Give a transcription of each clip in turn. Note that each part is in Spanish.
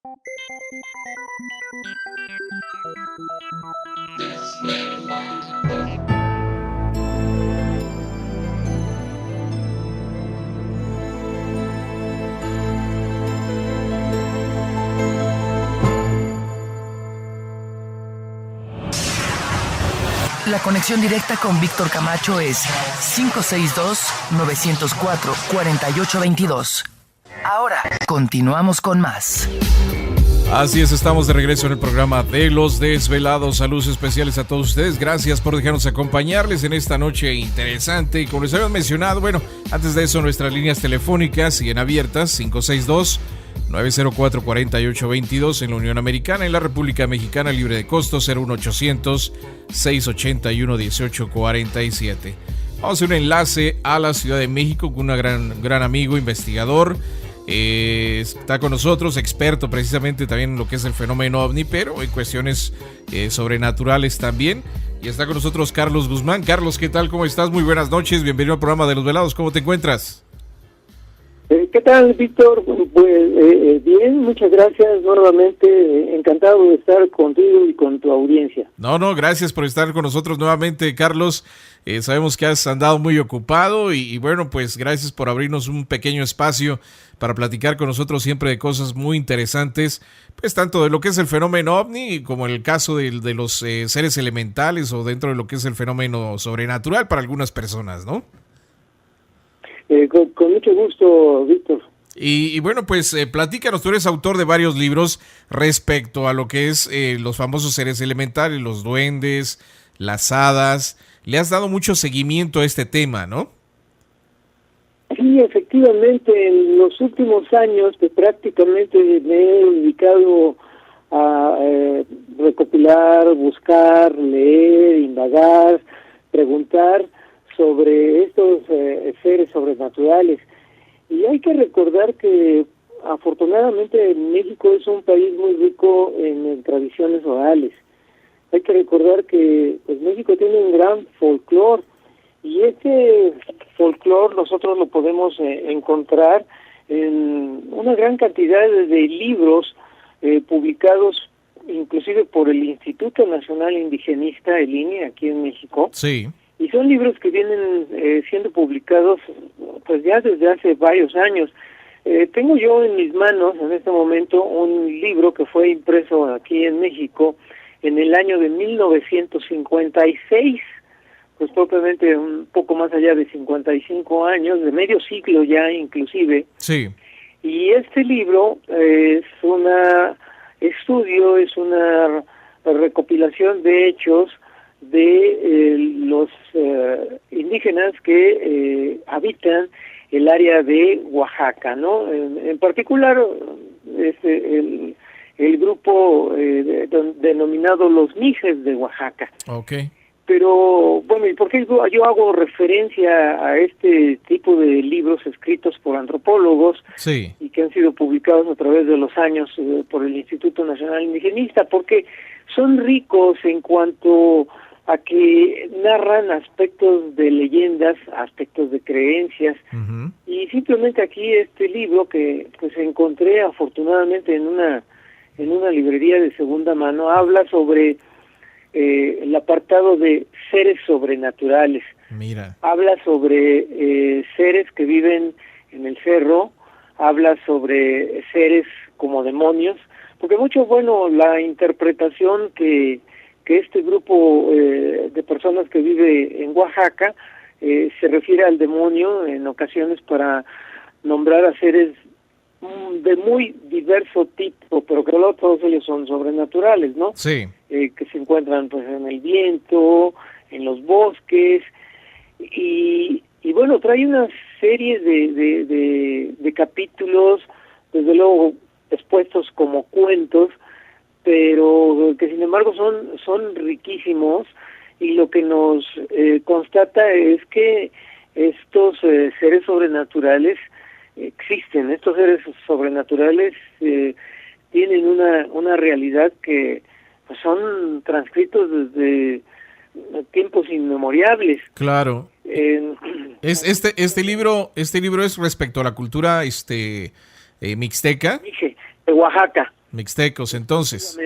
La conexión directa con Víctor Camacho es 562-904-4822. Ahora, continuamos con más. Así es, estamos de regreso en el programa de Los Desvelados. Saludos especiales a todos ustedes. Gracias por dejarnos acompañarles en esta noche interesante. Y como les habíamos mencionado, bueno, antes de eso, nuestras líneas telefónicas siguen abiertas: 562-904-4822 en la Unión Americana, en la República Mexicana, libre de costo, 01800-681-1847. Vamos a hacer un enlace a la Ciudad de México con un gran amigo, investigador. Está con nosotros, experto precisamente también en lo que es el fenómeno OVNI, pero en cuestiones sobrenaturales también. Y está con nosotros Carlos Guzmán. Carlos, ¿qué tal? ¿Cómo estás? Muy buenas noches, bienvenido al programa de Los Velados. ¿Cómo te encuentras? ¿Qué tal, Víctor? Pues bien, muchas gracias nuevamente, encantado de estar contigo y con tu audiencia. No, gracias por estar con nosotros nuevamente, Carlos. Sabemos que has andado muy ocupado y bueno, pues gracias por abrirnos un pequeño espacio para platicar con nosotros siempre de cosas muy interesantes, pues tanto de lo que es el fenómeno OVNI como el caso de los seres elementales o dentro de lo que es el fenómeno sobrenatural para algunas personas, ¿no? Con mucho gusto, Víctor. Y bueno, pues platícanos, tú eres autor de varios libros respecto a lo que es los famosos seres elementales, los duendes, las hadas. Le has dado mucho seguimiento a este tema, ¿no? Sí, efectivamente, en los últimos años que prácticamente me he dedicado a recopilar, buscar, leer, indagar, preguntar sobre estos seres sobrenaturales. Y hay que recordar que afortunadamente México es un país muy rico en tradiciones orales. Hay que recordar que pues, México tiene un gran folclore, y este folclore nosotros lo podemos encontrar en una gran cantidad de libros publicados inclusive por el Instituto Nacional Indigenista, el INE, aquí en México. Sí. Y son libros que vienen siendo publicados pues ya desde hace varios años. Tengo yo en mis manos en este momento un libro que fue impreso aquí en México en el año de 1956, pues propiamente un poco más allá de 55 años, de medio siglo ya inclusive. Sí. Y este libro es una estudio, es una recopilación de hechos de los indígenas que habitan el área de Oaxaca, ¿no? En particular, el grupo denominado los Mijes de Oaxaca. Okay. Pero, bueno, ¿y por qué yo hago referencia a este tipo de libros escritos por antropólogos? Sí. Y que han sido publicados a través de los años por el Instituto Nacional Indigenista? Porque son ricos en cuanto a que narran aspectos de leyendas, aspectos de creencias. Uh-huh. Y simplemente aquí este libro que pues encontré afortunadamente en una librería de segunda mano habla sobre el apartado de seres sobrenaturales. Mira. Habla sobre seres que viven en el cerro, habla sobre seres como demonios, porque mucho, bueno, la interpretación que este grupo de personas que vive en Oaxaca se refiere al demonio en ocasiones para nombrar a seres de muy diverso tipo, pero que luego todos ellos son sobrenaturales, ¿no? Sí. Que se encuentran pues en el viento, en los bosques, y bueno, trae una serie de capítulos, desde luego expuestos como cuentos, pero que sin embargo son riquísimos, y lo que nos constata es que estos seres sobrenaturales existen. Estos seres sobrenaturales tienen una realidad que pues, son transcritos desde tiempos inmemoriales. Claro. Este libro es respecto a la cultura mixteca. Dije, de Oaxaca. Mixtecos, entonces.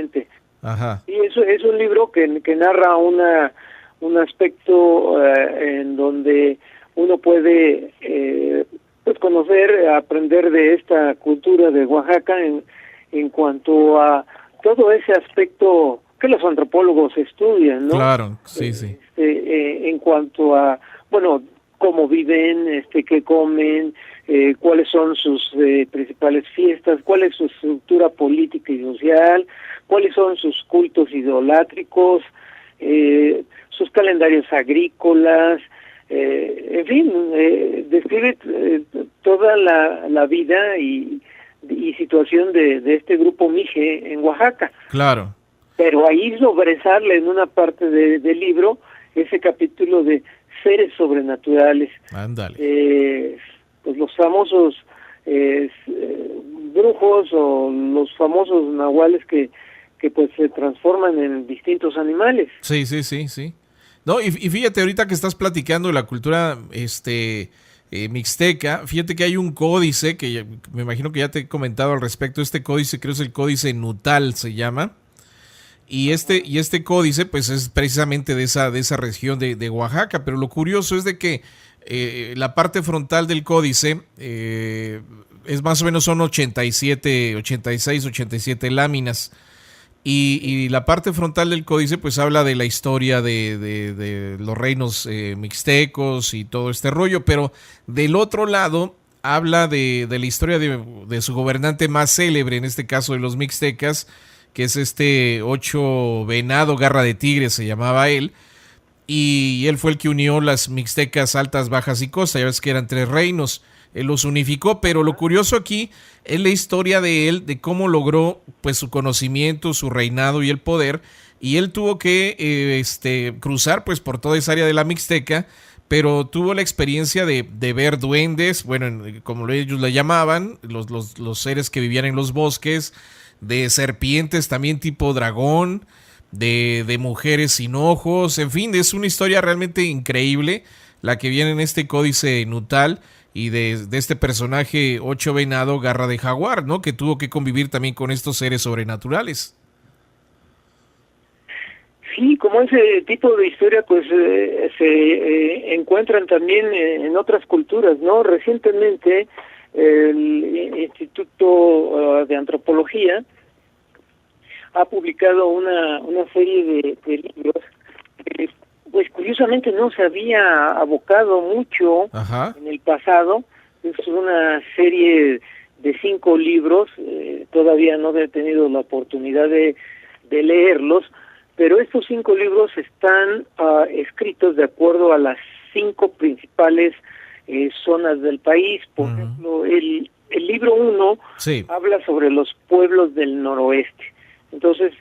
Ajá. Y eso es un libro que narra un aspecto en donde uno puede pues conocer, aprender de esta cultura de Oaxaca en cuanto a todo ese aspecto que los antropólogos estudian, ¿no? Claro, sí, sí. En cuanto a, bueno, cómo viven, qué comen, cuáles son sus principales fiestas, cuál es su estructura política y social, cuáles son sus cultos idolátricos, sus calendarios agrícolas, en fin, describe toda la vida y situación de este grupo Mije en Oaxaca. Claro. Pero ahí sobresale en una parte del libro ese capítulo de seres sobrenaturales. Ándale. Pues los famosos brujos o los famosos nahuales que pues se transforman en distintos animales. Sí. No, y fíjate, ahorita que estás platicando de la cultura mixteca, fíjate que hay un códice que me imagino que ya te he comentado al respecto. Este códice creo es el códice Nutal, se llama. Y este códice pues es precisamente de esa región de Oaxaca, pero lo curioso es de que la parte frontal del códice es más o menos son 87 láminas. Y la parte frontal del códice pues habla de la historia de los reinos mixtecos y todo este rollo, pero del otro lado habla de la historia de su gobernante más célebre, en este caso de los mixtecas, que es Ocho Venado Garra de Tigre, se llamaba él, y él fue el que unió las mixtecas altas, bajas y costa. Ya ves que eran 3 reinos, él los unificó, pero lo curioso aquí es la historia de él, de cómo logró pues su conocimiento, su reinado y el poder, y él tuvo que cruzar pues por toda esa área de la mixteca, pero tuvo la experiencia de ver duendes, bueno, como ellos le llamaban, los seres que vivían en los bosques, de serpientes también tipo dragón, de mujeres sin ojos, en fin, es una historia realmente increíble la que viene en este códice Nutal y de este personaje Ocho Venado Garra de Jaguar, ¿no? Que tuvo que convivir también con estos seres sobrenaturales. Sí, como ese tipo de historia pues se encuentran también en otras culturas, ¿no? Recientemente el Instituto de Antropología ha publicado una serie de libros que pues curiosamente no se había abocado mucho en el pasado. Es una serie de 5 libros, todavía no he tenido la oportunidad de leerlos, pero estos 5 libros están escritos de acuerdo a las 5 principales zonas del país. Por ejemplo, el libro 1 habla sobre los pueblos del noroeste. Entonces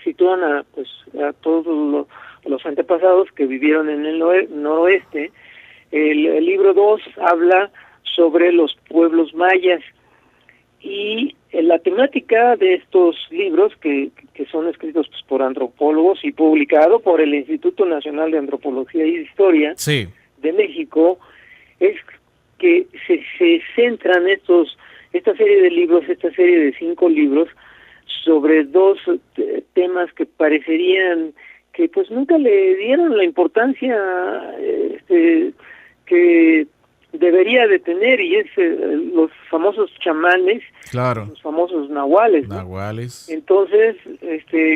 sitúan a todos los antepasados que vivieron en el noroeste. El libro 2 habla sobre los pueblos mayas, y la temática de estos libros que son escritos pues, por antropólogos y publicado por el Instituto Nacional de Antropología y Historia de México es que se centran esta serie de libros, esta serie de 5 libros sobre 2 temas que parecerían que pues nunca le dieron la importancia que debería de tener, y es los famosos chamanes, los famosos nahuales, ¿no? Entonces,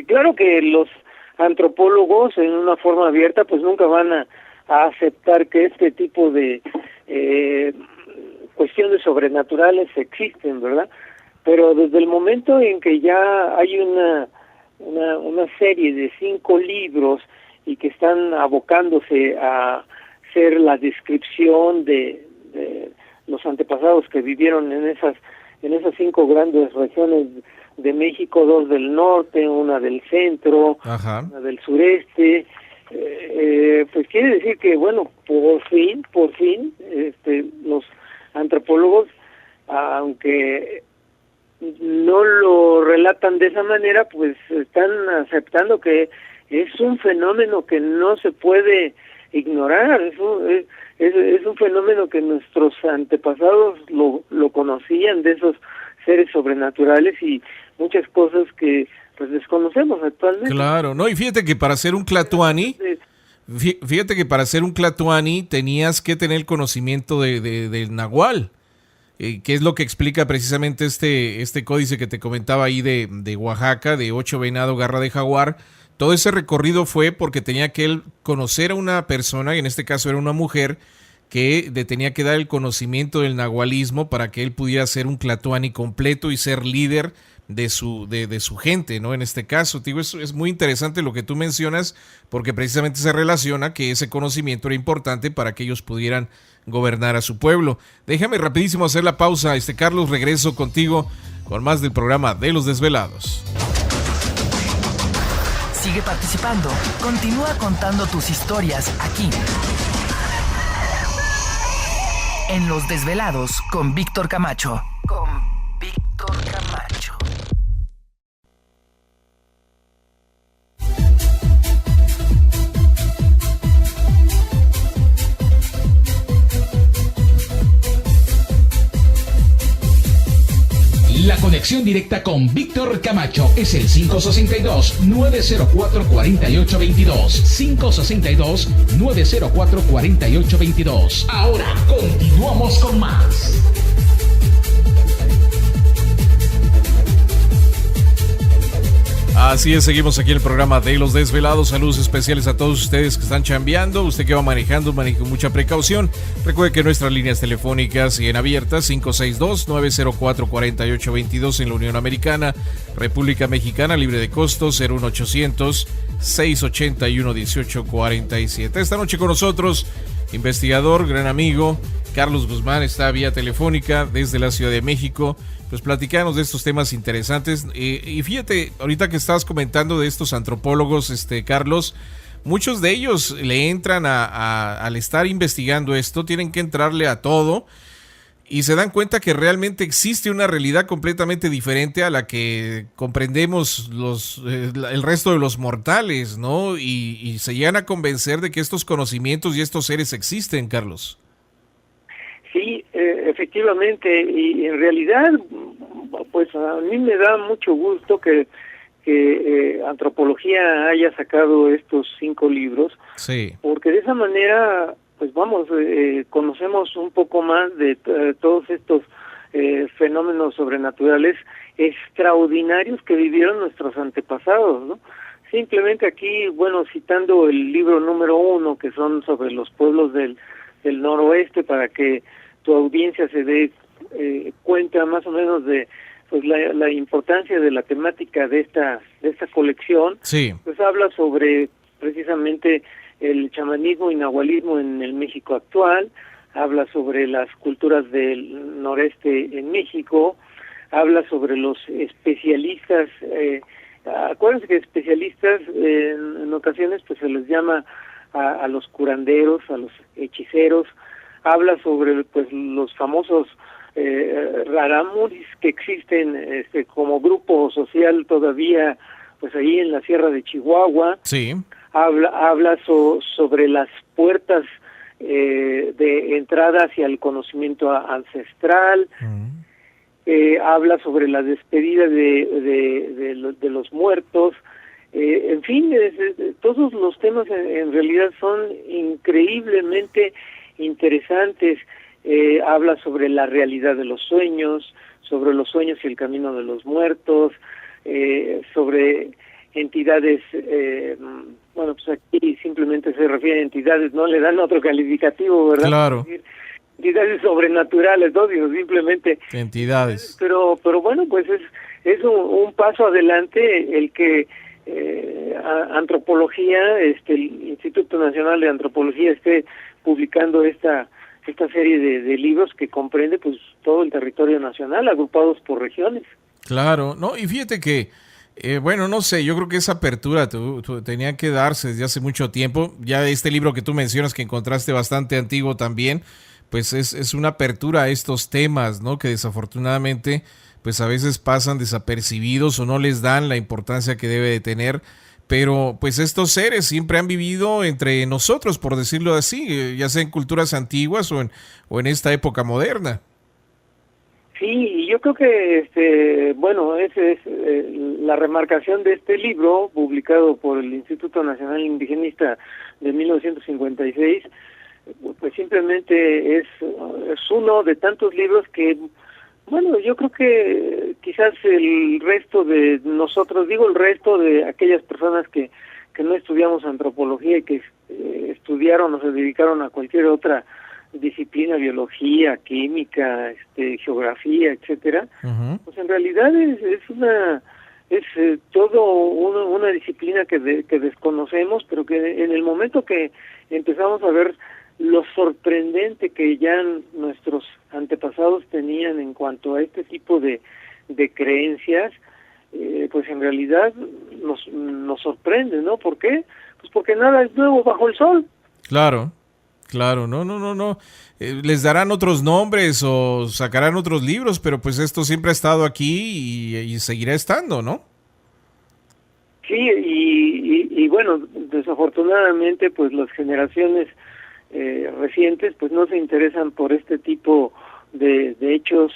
claro que los antropólogos en una forma abierta pues nunca van a aceptar que este tipo de cuestiones sobrenaturales existen, ¿verdad? Pero desde el momento en que ya hay una serie de 5 libros y que están abocándose a ser la descripción de los antepasados que vivieron en esas 5 grandes regiones de México, 2 del norte, una del centro, una del sureste, pues quiere decir que bueno, por fin los antropólogos, aunque no lo relatan de esa manera, pues están aceptando que es un fenómeno que no se puede ignorar. Es un fenómeno que nuestros antepasados lo conocían, de esos seres sobrenaturales y muchas cosas que pues desconocemos actualmente. Claro, no, y fíjate que para ser un tlatoani, tenías que tener conocimiento del nahual, que es lo que explica precisamente este códice que te comentaba ahí de Oaxaca, de 8 venado, garra de jaguar. Todo ese recorrido fue porque tenía que él conocer a una persona, y en este caso era una mujer, que le tenía que dar el conocimiento del nahualismo para que él pudiera ser un tlatoani completo y ser líder de su gente, ¿no? En este caso, digo, es muy interesante lo que tú mencionas, porque precisamente se relaciona que ese conocimiento era importante para que ellos pudieran gobernar a su pueblo. Déjame rapidísimo hacer la pausa, Carlos, regreso contigo con más del programa de Los Desvelados. Sigue participando, continúa contando tus historias aquí, en Los Desvelados con Víctor Camacho. La conexión directa con Víctor Camacho es el 562-904-4822. 562-904-4822. Ahora continuamos con más. Así es, seguimos aquí en el programa de Los Desvelados. Saludos especiales a todos ustedes que están chambeando. Usted que va manejando, maneje con mucha precaución. Recuerde que nuestras líneas telefónicas siguen abiertas: 562-904-4822 en la Unión Americana, República Mexicana, libre de costo, 01800-681-1847. Esta noche con nosotros, investigador, gran amigo, Carlos Guzmán, está vía telefónica desde la Ciudad de México. Pues platicanos de estos temas interesantes. Y fíjate, ahorita que estabas comentando de estos antropólogos, Carlos, muchos de ellos le entran al estar investigando esto, tienen que entrarle a todo y se dan cuenta que realmente existe una realidad completamente diferente a la que comprendemos el resto de los mortales, ¿no? Y se llegan a convencer de que estos conocimientos y estos seres existen, Carlos. Sí, efectivamente, y en realidad, pues a mí me da mucho gusto que Antropología haya sacado estos 5 libros, sí, porque de esa manera, pues vamos, conocemos un poco más de todos estos fenómenos sobrenaturales extraordinarios que vivieron nuestros antepasados, ¿no? Simplemente aquí, bueno, citando el libro número 1, que son sobre los pueblos del noroeste, para que tu audiencia se dé cuenta más o menos de pues la importancia de la temática de esta colección. sí, Pues habla sobre precisamente el chamanismo y nahualismo en el México actual, habla sobre las culturas del noreste en México, habla sobre los especialistas. Acuérdense que especialistas en ocasiones pues se les llama a los curanderos, a los hechiceros. Habla sobre pues los famosos raramuris que existen como grupo social todavía pues ahí en la Sierra de Chihuahua. sí. Habla sobre las puertas de entrada hacia el conocimiento ancestral. Habla sobre la despedida de los muertos. En fin, todos los temas en realidad son increíblemente interesantes. Habla sobre la realidad de los sueños, sobre los sueños y el camino de los muertos, sobre entidades, bueno, pues aquí simplemente se refiere a entidades, no le dan otro calificativo, ¿verdad? Claro. Es decir, entidades sobrenaturales, ¿no? Digo, simplemente Entidades. pero bueno, pues es un paso adelante el que Antropología, el Instituto Nacional de Antropología esté publicando esta serie de libros que comprende pues todo el territorio nacional, agrupados por regiones. Claro, no, y fíjate que bueno, no sé, yo creo que esa apertura tenía que darse desde hace mucho tiempo. Ya este libro que tú mencionas, que encontraste bastante antiguo también, pues es una apertura a estos temas, ¿no? Que desafortunadamente pues a veces pasan desapercibidos o no les dan la importancia que debe de tener. Pero pues estos seres siempre han vivido entre nosotros, por decirlo así, ya sea en culturas antiguas o en esta época moderna. Sí, yo creo que, bueno, esa es la remarcación de este libro, publicado por el Instituto Nacional Indigenista de 1956, pues simplemente es uno de tantos libros que, bueno, yo creo que quizás el resto de nosotros, digo el resto de aquellas personas que no estudiamos antropología y que estudiaron o se dedicaron a cualquier otra disciplina, biología, química, geografía, etcétera, pues en realidad es todo una disciplina que desconocemos, pero que en el momento que empezamos a ver lo sorprendente que ya nuestros antepasados tenían en cuanto a este tipo de creencias, pues en realidad nos sorprende, ¿no? ¿Por qué? Pues porque nada es nuevo bajo el sol. Claro. No. Les darán otros nombres o sacarán otros libros, pero pues esto siempre ha estado aquí y seguirá estando, ¿no? Sí, y bueno, desafortunadamente, pues las generaciones recientes, pues no se interesan por este tipo de hechos,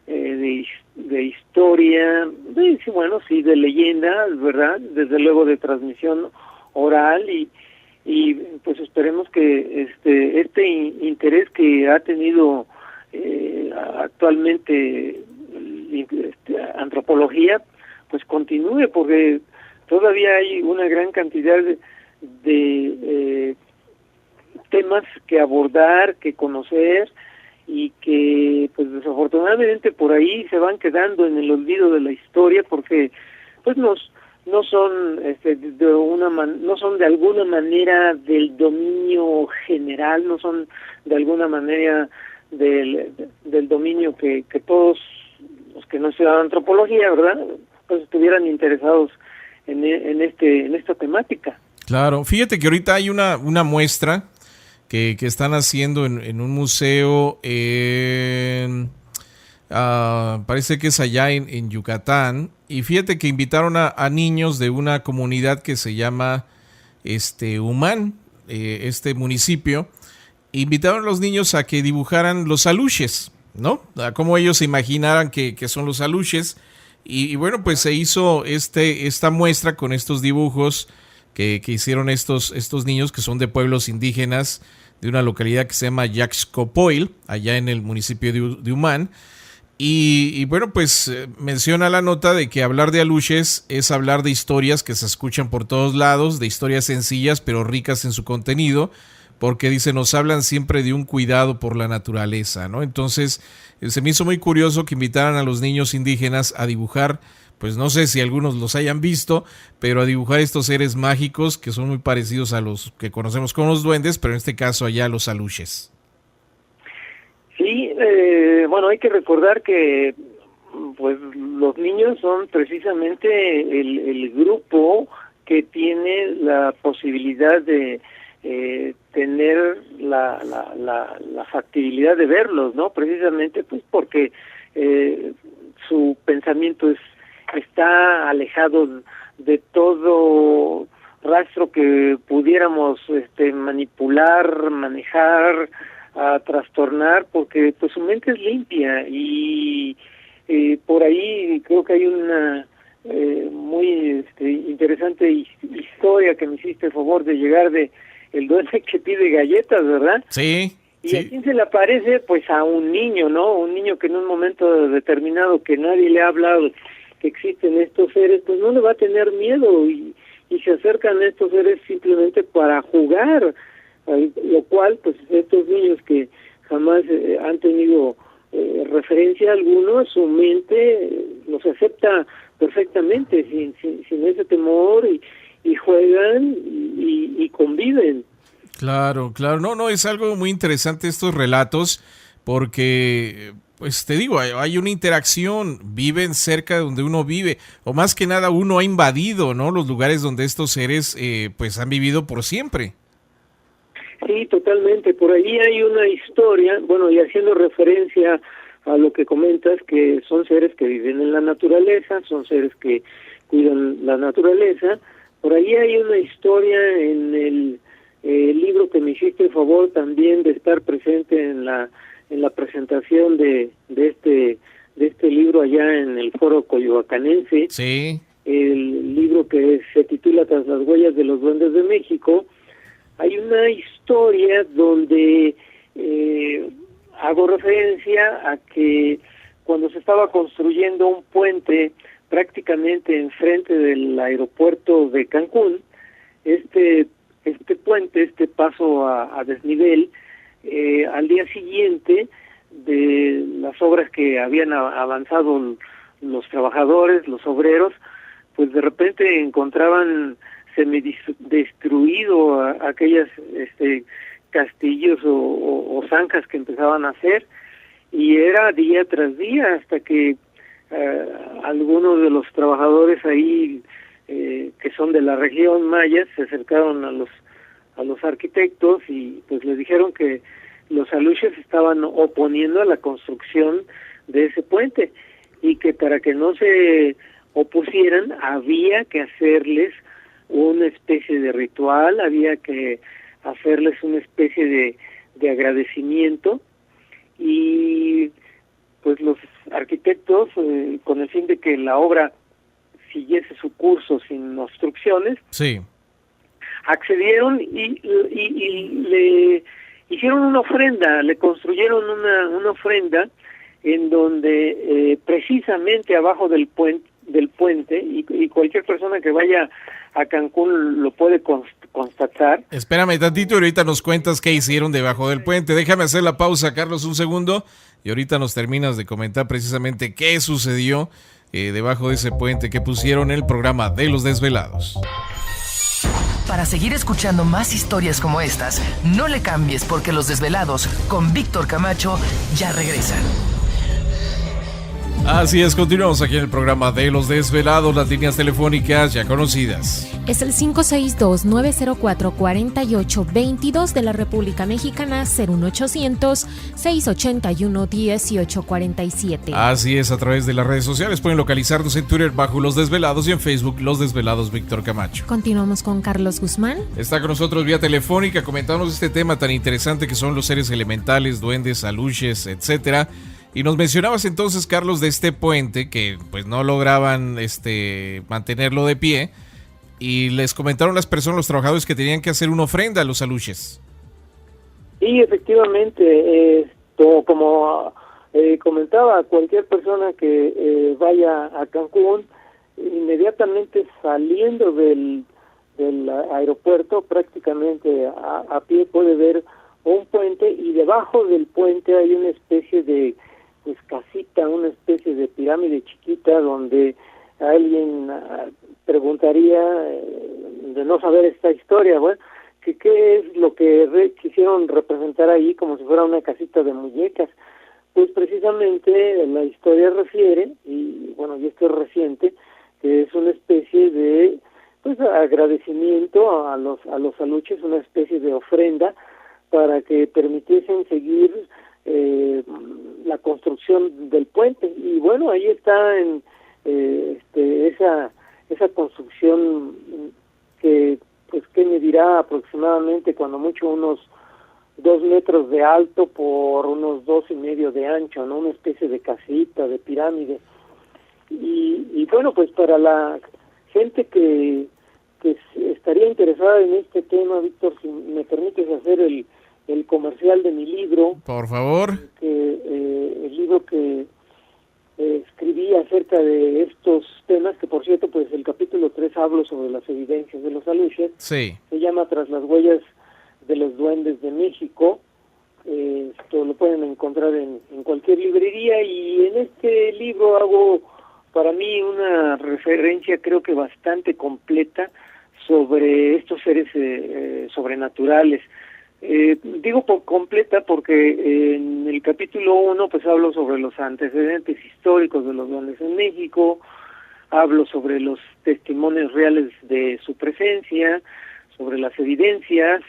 de historia, de leyenda, ¿verdad? Desde luego de transmisión oral y pues esperemos que este interés que ha tenido actualmente antropología pues continúe, porque todavía hay una gran cantidad de temas que abordar, que conocer, y que pues desafortunadamente por ahí se van quedando en el olvido de la historia, porque pues no son no son de alguna manera del dominio general, no son de alguna manera del dominio que todos los que no estudian antropología, ¿verdad?, pues estuvieran interesados en esta temática. Claro, fíjate que ahorita hay una muestra que están haciendo en un museo, parece que es allá en Yucatán, y fíjate que invitaron a niños de una comunidad que se llama Humán, este municipio. Invitaron a los niños a que dibujaran los aluches, ¿no? A cómo ellos se imaginaran que son los aluches, y bueno, pues se hizo esta muestra con estos dibujos que hicieron estos niños, que son de pueblos indígenas de una localidad que se llama Yaxcopoil, allá en el municipio de Humán. Y bueno, pues menciona la nota de que hablar de aluches es hablar de historias que se escuchan por todos lados, de historias sencillas pero ricas en su contenido, porque dice, nos hablan siempre de un cuidado por la naturaleza, ¿no? Entonces, se me hizo muy curioso que invitaran a los niños indígenas a dibujar, pues no sé si algunos los hayan visto, pero a dibujar estos seres mágicos que son muy parecidos a los que conocemos como los duendes, pero en este caso allá los aluches. Sí, bueno, hay que recordar que pues los niños son precisamente el grupo que tiene la posibilidad de tener la factibilidad de verlos, ¿no? Precisamente pues porque su pensamiento está alejado de todo rastro que pudiéramos manipular, manejar, a trastornar, porque pues su mente es limpia, y por ahí creo que hay una muy interesante historia que me hiciste el favor de llegar de el duende que pide galletas, ¿verdad? Sí. ¿Y sí. a quién se le aparece? Pues a un niño, ¿no? Un niño que en un momento determinado que nadie le ha hablado que existen estos seres, pues no le va a tener miedo, y se acercan a estos seres simplemente para jugar, lo cual pues estos niños que jamás han tenido referencia alguna, su mente los acepta perfectamente sin ese temor, y juegan y conviven. Claro, no, es algo muy interesante estos relatos, porque pues te digo, hay una interacción, viven cerca de donde uno vive, o más que nada uno ha invadido, ¿no?, los lugares donde estos seres pues han vivido por siempre. Sí, totalmente. Por ahí hay una historia, bueno, y haciendo referencia a lo que comentas, que son seres que viven en la naturaleza, son seres que cuidan la naturaleza. Por ahí hay una historia en el libro que me hiciste el favor también de estar presente en la presentación de de este libro allá en el Foro Coyoacanense. Sí. El libro que se titula Tras las huellas de los duendes de México. Hay una historia donde hago referencia a que cuando se estaba construyendo un puente prácticamente enfrente del aeropuerto de Cancún, este puente, este paso a desnivel, al día siguiente de las obras que habían avanzado los trabajadores, los obreros, pues de repente encontraban semidestruido aquellas castillos o zanjas que empezaban a hacer, y era día tras día hasta que algunos de los trabajadores ahí que son de la región maya se acercaron a los arquitectos y pues les dijeron que los aluches estaban oponiendo a la construcción de ese puente y que para que no se opusieran había que hacerles una especie de ritual, había que hacerles una especie de agradecimiento, y pues los arquitectos con el fin de que la obra siguiese su curso sin obstrucciones, sí, accedieron y le hicieron una ofrenda, le construyeron una ofrenda en donde precisamente abajo del puente y cualquier persona que vaya a Cancún lo puede constatar. Espérame tantito y ahorita nos cuentas qué hicieron debajo del puente. Déjame hacer la pausa, Carlos, un segundo, y ahorita nos terminas de comentar precisamente qué sucedió debajo de ese puente que pusieron en el programa de Los Desvelados. Para seguir escuchando más historias como estas, no le cambies, porque Los Desvelados con Víctor Camacho ya regresan. Así es, continuamos aquí en el programa de Los Desvelados, las líneas telefónicas ya conocidas. Es el 562-904-4822 de la República Mexicana, 01800-681-1847. Así es, a través de las redes sociales pueden localizarnos en Twitter bajo Los Desvelados y en Facebook Los Desvelados Víctor Camacho. Continuamos con Carlos Guzmán. Está con nosotros vía telefónica comentándonos este tema tan interesante que son los seres elementales, duendes, aluches, etcétera. Y nos mencionabas entonces, Carlos, de este puente que pues no lograban mantenerlo de pie, y les comentaron las personas, los trabajadores, que tenían que hacer una ofrenda a los aluches. Sí, efectivamente, como comentaba, cualquier persona que vaya a Cancún, inmediatamente saliendo del aeropuerto, prácticamente a pie puede ver un puente, y debajo del puente hay una especie de casita, una especie de pirámide chiquita donde alguien preguntaría, de no saber esta historia, bueno, que qué es lo que quisieron representar ahí, como si fuera una casita de muñecas. Pues precisamente la historia refiere, y bueno, y esto es reciente, que es una especie de agradecimiento a los aluches, una especie de ofrenda para que permitiesen seguir la construcción del puente. Y bueno, ahí está en esa construcción que medirá aproximadamente, cuando mucho, unos 2 metros de alto por unos 2.5 de ancho, ¿no? Una especie de casita, de pirámide. Y bueno, pues para la gente que estaría interesada en este tema, Víctor, si me permites hacer el comercial de mi libro. Por favor. El libro que escribí acerca de estos temas, que por cierto, pues el capítulo 3 hablo sobre las evidencias de los aluches. Sí. Se llama Tras las huellas de los duendes de México. Esto lo pueden encontrar en cualquier librería, y en este libro hago para mí una referencia, creo que bastante completa, sobre estos seres sobrenaturales. Digo por completa porque en el capítulo 1 pues hablo sobre los antecedentes históricos de los duendes en México, hablo sobre los testimonios reales de su presencia, sobre las evidencias,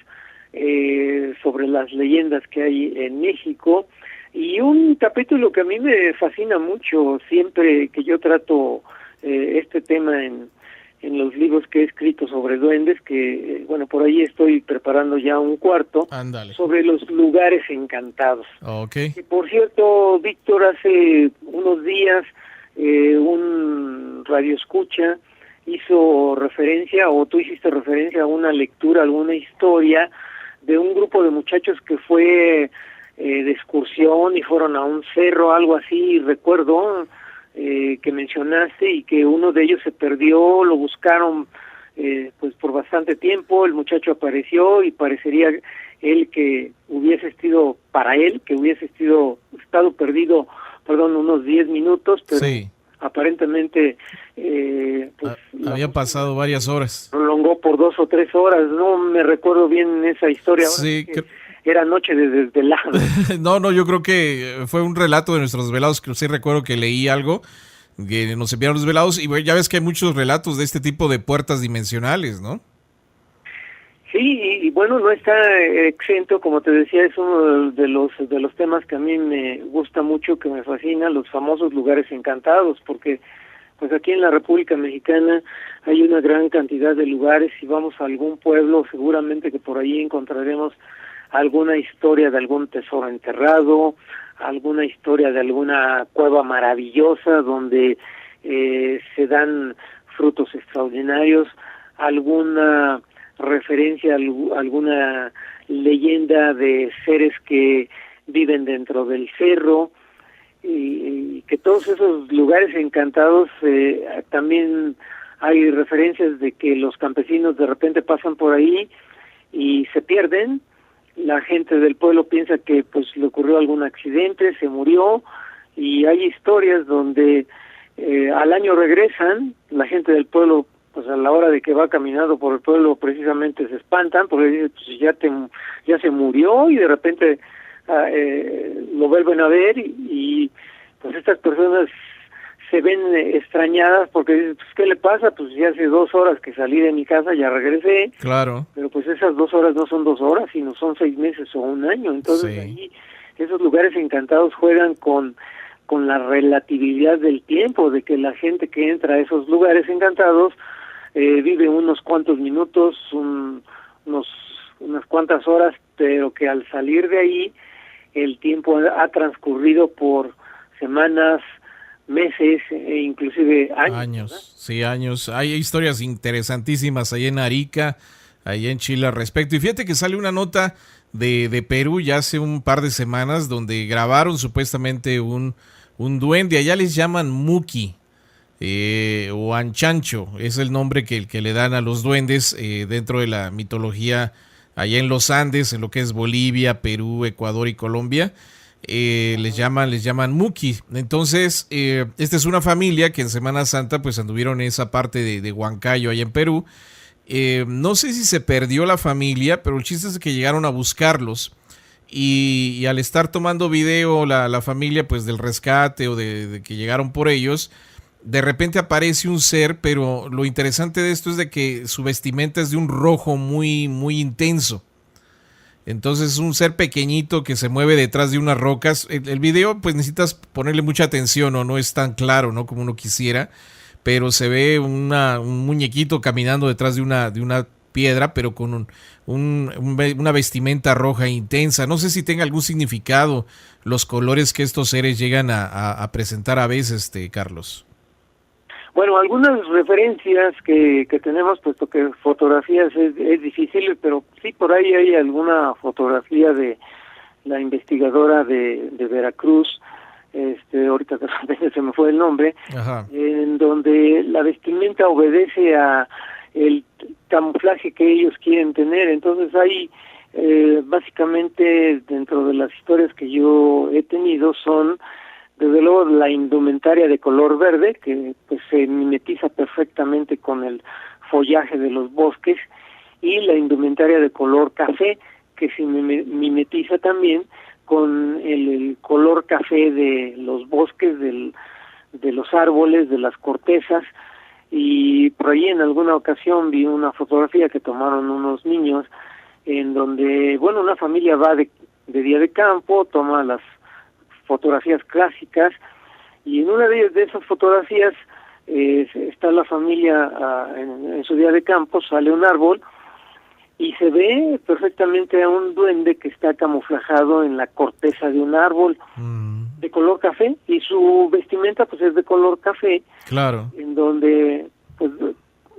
sobre las leyendas que hay en México, y un capítulo que a mí me fascina mucho siempre que yo trato este tema en en los libros que he escrito sobre duendes, que bueno, por ahí estoy preparando ya un cuarto. Ándale. Sobre los lugares encantados. Ok. Y por cierto, Víctor, hace unos días un radioescucha hizo referencia, o tú hiciste referencia a una lectura, alguna historia de un grupo de muchachos que fue de excursión y fueron a un cerro, algo así, recuerdo que mencionaste, y que uno de ellos se perdió, lo buscaron pues por bastante tiempo, el muchacho apareció y parecería él que hubiese estado perdido, unos 10 minutos, pero Sí. Aparentemente Había pasado varias horas. prolongó por 2 o 3 horas, no me recuerdo bien esa historia. Ahora Sí, que era noche de desvelado. No, yo creo que fue un relato de nuestros desvelados, que sí recuerdo que leí algo, que nos enviaron los desvelados, y ya ves que hay muchos relatos de este tipo de puertas dimensionales, ¿no? Sí, y bueno, no está exento, como te decía, es uno de los temas que a mí me gusta mucho, que me fascina, los famosos lugares encantados, porque pues aquí en la República Mexicana hay una gran cantidad de lugares. Si vamos a algún pueblo, seguramente que por ahí encontraremos alguna historia de algún tesoro enterrado, alguna historia de alguna cueva maravillosa donde se dan frutos extraordinarios, alguna referencia a alguna leyenda de seres que viven dentro del cerro, y que todos esos lugares encantados también hay referencias de que los campesinos de repente pasan por ahí y se pierden. La gente del pueblo piensa que pues le ocurrió algún accidente, se murió, y hay historias donde al año regresan. La gente del pueblo, pues a la hora de que va caminando por el pueblo, precisamente se espantan porque dicen, pues ya se murió, y de repente lo vuelven a ver, y pues estas personas se ven extrañadas porque dicen, pues ¿qué le pasa? Pues ya hace 2 horas que salí de mi casa, ya regresé. Claro. Pero pues esas 2 horas no son 2 horas, sino son 6 meses o un año. Entonces Sí. ahí esos lugares encantados juegan con la relatividad del tiempo, de que la gente que entra a esos lugares encantados vive unos cuantos minutos, unas cuantas horas, pero que al salir de ahí el tiempo ha transcurrido por semanas, meses e inclusive años. Sí, años. Hay historias interesantísimas ahí en Arica, ahí en Chile al respecto. Y fíjate que sale una nota de Perú ya hace un par de semanas, donde grabaron supuestamente un duende. Allá les llaman Muki, o Anchancho, es el nombre que le dan a los duendes dentro de la mitología allá en los Andes, en lo que es Bolivia, Perú, Ecuador y Colombia. Les llaman Muki. Entonces, esta es una familia que en Semana Santa pues anduvieron en esa parte de Huancayo, allá en Perú. No sé si se perdió la familia, pero el chiste es que llegaron a buscarlos, y al estar tomando video la familia pues del rescate o de que llegaron por ellos, de repente aparece un ser, pero lo interesante de esto es de que su vestimenta es de un rojo muy, muy intenso. Entonces es un ser pequeñito que se mueve detrás de unas rocas. El video pues necesitas ponerle mucha atención, no es tan claro, ¿no?, como uno quisiera, pero se ve un muñequito caminando detrás de una piedra, pero con una vestimenta roja intensa. No sé si tenga algún significado los colores que estos seres llegan a presentar a veces, Carlos. Bueno, algunas referencias que tenemos, puesto que fotografías es difícil, pero sí, por ahí hay alguna fotografía de la investigadora de Veracruz, ahorita se me fue el nombre. Ajá. En donde la vestimenta obedece a el camuflaje que ellos quieren tener. Entonces hay básicamente, dentro de las historias que yo he tenido, son desde luego la indumentaria de color verde, que pues se mimetiza perfectamente con el follaje de los bosques, y la indumentaria de color café, que se mimetiza también con el color café de los bosques, de los árboles, de las cortezas. Y por ahí en alguna ocasión vi una fotografía que tomaron unos niños, en donde, bueno, una familia va de día de campo, toma las fotografías clásicas, y en una de esas fotografías está la familia en su día de campo, sale un árbol y se ve perfectamente a un duende que está camuflajado en la corteza de un árbol de color café, y su vestimenta pues es de color café. Claro. En donde pues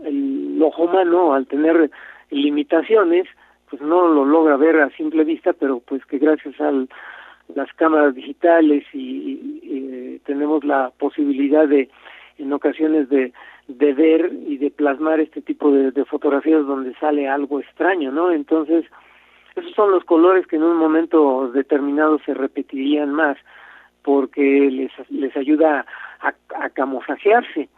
el ojo humano, al tener limitaciones, pues no lo logra ver a simple vista, pero pues que gracias a las cámaras digitales y tenemos la posibilidad de, en ocasiones, de ver y de plasmar este tipo de fotografías donde sale algo extraño, ¿no? Entonces, esos son los colores que en un momento determinado se repetirían más, porque les ayuda a camuflajearse.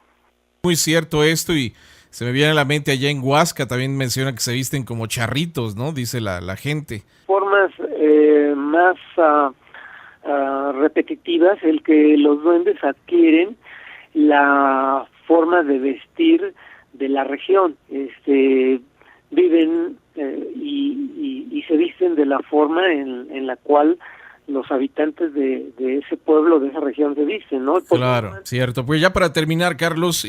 Muy cierto esto, y se me viene a la mente allá en Huasca también menciona que se visten como charritos, ¿no? Dice la gente. Formas más repetitivas, el que los duendes adquieren la forma de vestir de la región, viven y se visten de la forma en la cual los habitantes de ese pueblo, de esa región se visten, ¿no? Claro, cierto. Pues ya para terminar, Carlos,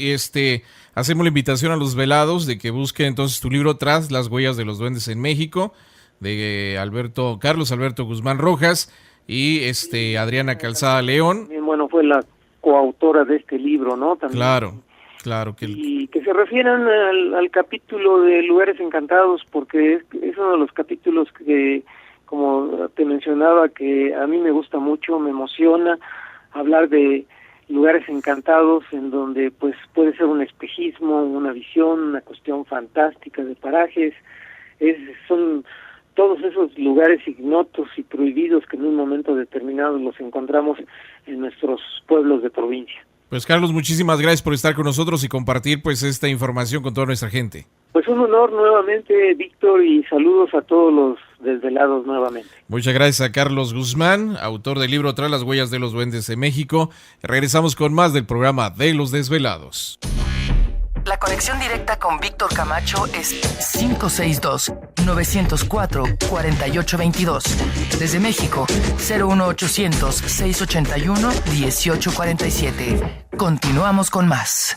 hacemos la invitación a los velados de que busquen entonces tu libro Tras las huellas de los duendes en México, de Carlos Alberto Guzmán Rojas y Adriana Calzada León. Bueno, fue la coautora de este libro, ¿no? También. Claro. Y que se refieran al capítulo de Lugares Encantados, porque es uno de los capítulos que, como te mencionaba, que a mí me gusta mucho, me emociona hablar de lugares encantados en donde pues puede ser un espejismo, una visión, una cuestión fantástica de parajes. Son todos esos lugares ignotos y prohibidos que en un momento determinado los encontramos en nuestros pueblos de provincia. Pues Carlos, muchísimas gracias por estar con nosotros y compartir pues esta información con toda nuestra gente. Pues un honor nuevamente, Víctor, y saludos a todos los desvelados nuevamente. Muchas gracias a Carlos Guzmán, autor del libro Tras las huellas de los duendes de México. Regresamos con más del programa de Los Desvelados. La conexión directa con Víctor Camacho es 562-904-4822. Desde México, 01800-681-1847. Continuamos con más.